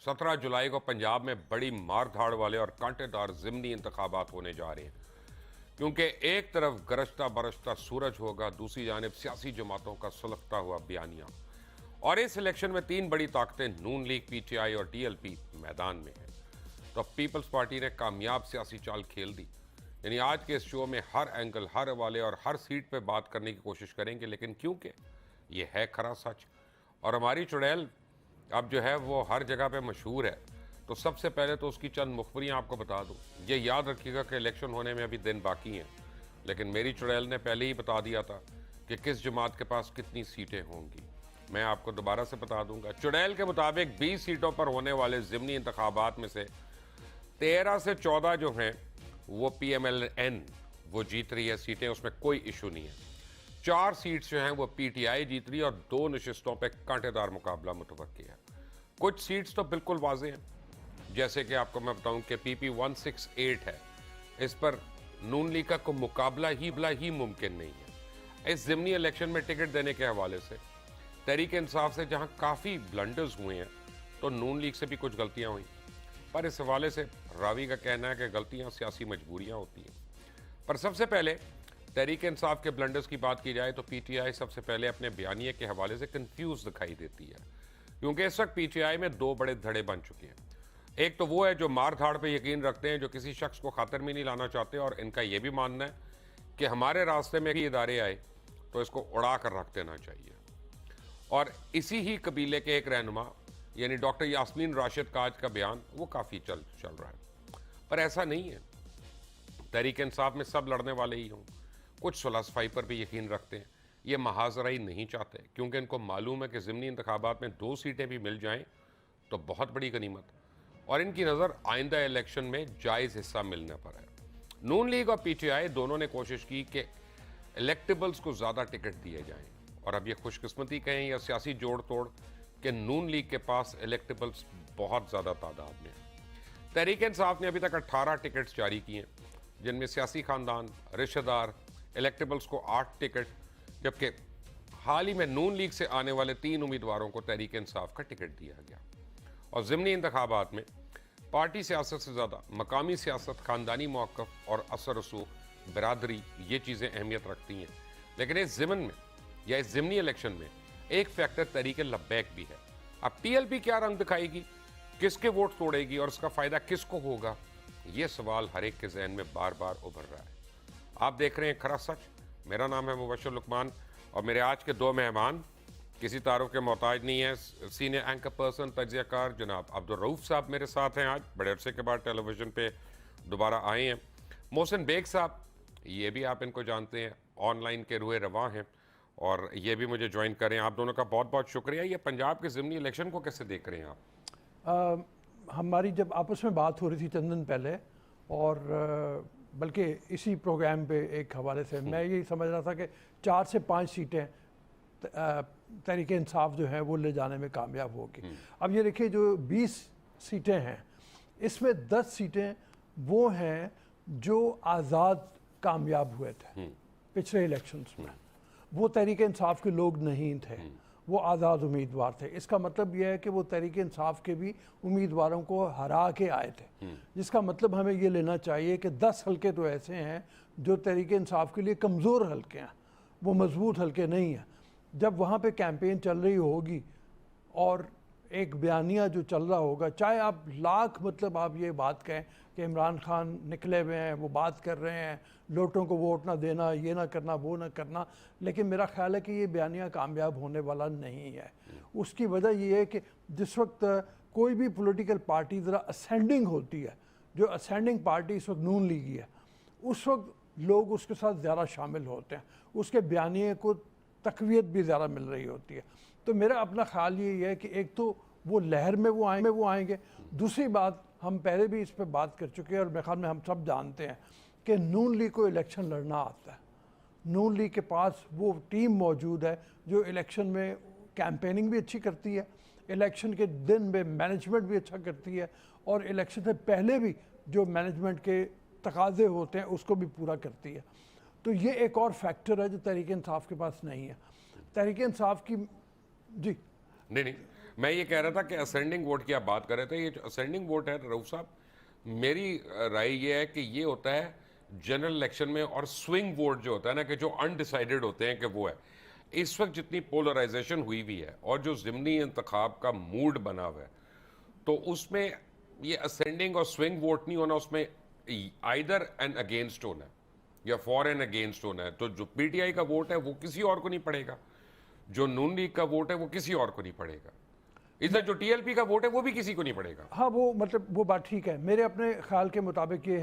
17 जुलाई को पंजाब में बड़ी मार-धाड़ वाले और कांटेदार ज़िमनी इंतखाबात होने जा रहे हैं, क्योंकि एक तरफ गरजता बरसता सूरज होगा, दूसरी जानिब सियासी जमातों का सुलगता हुआ बयानिया। और इस इलेक्शन में 3 बड़ी ताकतें नून लीग, पीटीआई और टीएलपी मैदान में हैं। तो पीपल्स पार्टी ने कामयाब सियासी चाल खेल दी। यानी आज के इस शो में हर एंगल, हर हवाले और हर सीट पे बात करने की कोशिश करेंगे, लेकिन क्योंकि ये है खरा सच और हमारी चुड़ैल अब जो है वो हर जगह पे मशहूर है, तो सबसे पहले तो उसकी चंद मुखबरियाँ आपको बता दूँ। ये याद रखिएगा कि इलेक्शन होने में अभी दिन बाकी हैं, लेकिन मेरी चुड़ैल ने पहले ही बता दिया था कि किस जमात के पास कितनी सीटें होंगी। मैं आपको दोबारा से बता दूंगा। चुड़ैल के मुताबिक 20 सीटों पर होने वाले ज़िमनी इंतखाबात में से 13 से 14 जो हैं वो PMLN वो जीत रही है सीटें, उसमें कोई इशू नहीं है। 4 सीट्स जो हैं वो PTI जीत रही है और 2 नशिस्तों पे कांटेदार मुकाबला मुतवक्की है। कुछ सीट्स तो बिल्कुल वाज़ेह हैं, जैसे कि आपको मैं बताऊं कि PP 168 है, इस पर नून लीग का कोई मुकाबला ही भला ही मुमकिन नहीं है। इस ज़िमनी इलेक्शन में टिकट देने के हवाले से तहरीक इंसाफ से जहां काफ़ी ब्लंडर्स हुए हैं, तो नून लीग से भी कुछ गलतियां हुई, पर इस हवाले से रावी का कहना है कि गलतियां सियासी मजबूरियां होती हैं। पर सबसे पहले तहरीक इंसाफ के ब्लंडर्स की बात की जाए तो PTI सबसे पहले अपने बयानिए के हवाले से कंफ्यूज दिखाई देती है, क्योंकि इस वक्त PTI में 2 बड़े धड़े बन चुके हैं। एक तो वो है जो मार धाड़ पर यकीन रखते हैं, जो किसी शख्स को खातर में नहीं लाना चाहते, और इनका यह भी मानना है कि हमारे रास्ते में भी इदारे आए तो इसको उड़ा कर रख देना चाहिए। और इसी ही कबीले के एक रहनुमा यानी डॉक्टर यास्मीन राशिद का आज का बयान वो काफ़ी चल रहा है, पर ऐसा नहीं है। तहरीक इंसाफ में सब लड़ने वाले ही हों, कुछ सुलह सफाई पर भी यकीन रखते हैं, ये महाजराई नहीं चाहते, क्योंकि इनको मालूम है कि ज़िमनी इंतखाबात में 2 सीटें भी मिल जाएं तो बहुत बड़ी गनीमत, और इनकी नज़र आइंदा इलेक्शन में जायज़ हिस्सा मिलने पर है। नून लीग और PTI दोनों ने कोशिश की कि इलेक्टेबल्स को ज़्यादा टिकट दिए जाएं, और अब ये खुशकिस्मती कहें या सियासी जोड़ तोड़ कि नून लीग के पास इलेक्टेबल्स बहुत ज़्यादा तादाद में है। तहरीक इंसाफ ने अभी तक 18 टिकट्स जारी किए हैं, जिनमें सियासी खानदान, रिश्तेदार, इलेक्टेबल्स को 8 टिकट, जबकि हाल ही में नून लीग से आने वाले 3 उम्मीदवारों को तहरीक इंसाफ का टिकट दिया गया। और ज़िमनी इंतखाबात में पार्टी सियासत से ज़्यादा मकामी सियासत, ख़ानदानी मौक़िफ़ और असर रसूख, बरादरी, ये चीज़ें अहमियत रखती हैं। लेकिन इस ज़िमन में या इस ज़िमनी इलेक्शन में एक फैक्टर तहरीक लब्बैक भी है। अब TLP क्या रंग दिखाएगी, किसके वोट तोड़ेगी और उसका फ़ायदा किसको होगा, ये सवाल हर एक के जहन में बार बार उभर रहा है। आप देख रहे हैं खरा सच। मेरा नाम है मुबशर लुकमान और मेरे आज के 2 मेहमान किसी तारुफ के मोहताज नहीं है। सीनियर एंकर पर्सन, तज्ज़ियाकार जनाब अब्दुल रऊफ साहब मेरे साथ हैं। आज बड़े अरसे के बाद टेलीविज़न पे दोबारा आए हैं। मोहसिन बेग साहब, ये भी आप इनको जानते हैं, ऑनलाइन के रूए रवां हैं, और ये भी मुझे ज्वाइन करें। आप दोनों का बहुत बहुत शुक्रिया। ये पंजाब के ज़िमनी इलेक्शन को कैसे देख रहे हैं आप? हमारी जब आपस में बात हो रही थी चंद दिन पहले, और बल्कि इसी प्रोग्राम पे एक हवाले से मैं यही समझ रहा था कि 4 से 5 सीटें तहरीक इंसाफ जो है वो ले जाने में कामयाब होगी। अब ये देखिए, जो 20 सीटें हैं, इसमें 10 सीटें वो हैं जो आज़ाद कामयाब हुए थे पिछले इलेक्शंस में। वो तहरीक इंसाफ के लोग नहीं थे, वो आज़ाद उम्मीदवार थे। इसका मतलब यह है कि वो तहरीक इंसाफ के भी उम्मीदवारों को हरा के आए थे, जिसका मतलब हमें ये लेना चाहिए कि 10 हलके तो ऐसे हैं जो तहरीक इंसाफ के लिए कमज़ोर हलके हैं, वो मजबूत हलके नहीं हैं। जब वहाँ पे कैंपेन चल रही होगी और एक बयानिया जो चल रहा होगा, चाहे आप लाख मतलब आप ये बात कहें कि इमरान खान निकले हुए हैं, वो बात कर रहे हैं लोटों को वोट ना देना, ये ना करना, वो ना करना, लेकिन मेरा ख्याल है कि ये बयानिया कामयाब होने वाला नहीं है। उसकी वजह ये है कि जिस वक्त कोई भी पॉलिटिकल पार्टी ज़रा असेंडिंग होती है, जो असेंडिंग पार्टी इस वक्त नून लीग है, उस वक्त लोग उसके साथ ज़्यादा शामिल होते हैं, उसके बयानिए को तक़वियत भी ज़्यादा मिल रही होती है। तो मेरा अपना ख्याल ये है कि एक तो वो लहर में वो आएंगे। दूसरी बात, हम पहले भी इस पर बात कर चुके हैं और मेरे ख्याल में हम सब जानते हैं कि नून लीग को इलेक्शन लड़ना आता है। नून लीग के पास वो टीम मौजूद है जो इलेक्शन में कैंपेनिंग भी अच्छी करती है, इलेक्शन के दिन में मैनेजमेंट भी अच्छा करती है, और इलेक्शन से पहले भी जो मैनेजमेंट के तकाज़े होते हैं उसको भी पूरा करती है। तो ये एक और फैक्टर है जो तहरीक इंसाफ के पास नहीं है। तहरीक इंसाफ की जी नहीं, मैं ये कह रहा था कि असेंडिंग वोट की आप बात कर रहे थे, ये जो असेंडिंग वोट है रऊफ साहब, मेरी राय ये है कि ये होता है जनरल इलेक्शन में, और स्विंग वोट जो होता है ना, कि जो अनडिसाइडेड होते हैं, कि वो है इस वक्त जितनी पोलराइजेशन हुई हुई है और जो ज़िमनी इंतखाब का मूड बना हुआ है, तो उसमें ये असेंडिंग और स्विंग वोट नहीं होना, उसमें आइदर एंड अगेंस्ट होना है या फॉर एंड अगेंस्ट होना है। तो जो पीटीआई का वोट है वो किसी और को नहीं पड़ेगा, जो नून लीग का वोट है वो किसी और को नहीं पड़ेगा, इसलिए जो टीएलपी का वोट है वो भी किसी को नहीं पड़ेगा। हाँ, वो मतलब वो बात ठीक है। मेरे अपने ख्याल के मुताबिक ये